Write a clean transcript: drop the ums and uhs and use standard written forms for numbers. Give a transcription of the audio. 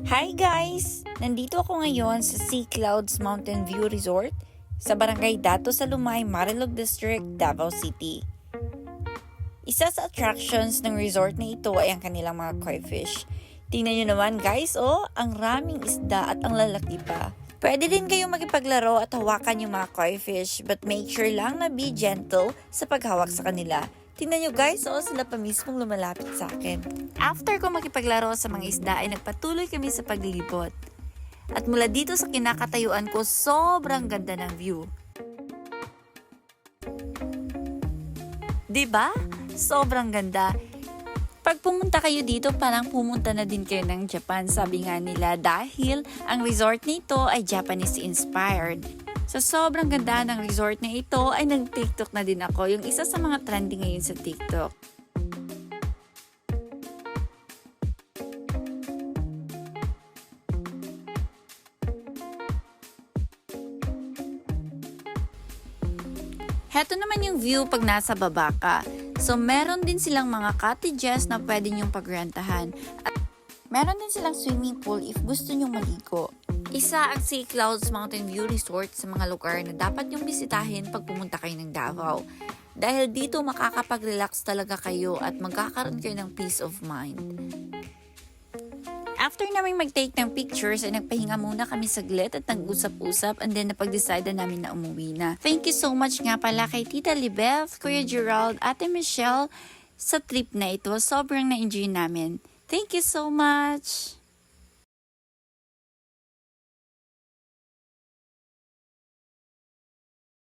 Hi guys! Nandito ako ngayon sa Sea Clouds Mountain View Resort sa Barangay Dato sa Lumay, Marilog District, Davao City. Isa sa attractions ng resort na ito ay ang kanilang mga koi fish. Tingnan nyo naman guys, ang raming isda at ang lalaki pa. Pwede din kayong makipaglaro at hawakan yung mga koi fish, but make sure lang na be gentle sa paghawak sa kanila. Tingnan nyo guys, sila pa mismong lumalapit sa akin. After ko makipaglaro sa mga isda ay nagpatuloy kami sa paglilibot. At mula dito sa kinakatayuan ko, sobrang ganda ng view. Diba? Sobrang ganda. Pag pumunta kayo dito, parang pumunta na din kayo ng Japan, sabi nga nila, dahil ang resort nito ay Japanese inspired. Sa sobrang ganda ng resort na ito ay nag-TikTok na din ako, yung isa sa mga trending ngayon sa TikTok. Heto naman yung view pag nasa baba ka. So meron din silang mga cottages na pwede nyong pagrentahan. At meron din silang swimming pool if gusto nyong maligo. Isa ang Sea Clouds Mountain View Resort sa mga lugar na dapat nyong bisitahin pag pumunta kayo ng Davao. Dahil dito makakapag-relax talaga kayo at magkakaroon kayo ng peace of mind. After namin mag-take ng pictures ay nagpahinga muna kami saglit at nag-usap-usap and then napag-decide na namin na umuwi na. Thank you so much nga pala kay Tita Libeth, Kuya Gerald, Ate Michelle sa trip na ito. Sobrang na-enjoy namin. Thank you so much!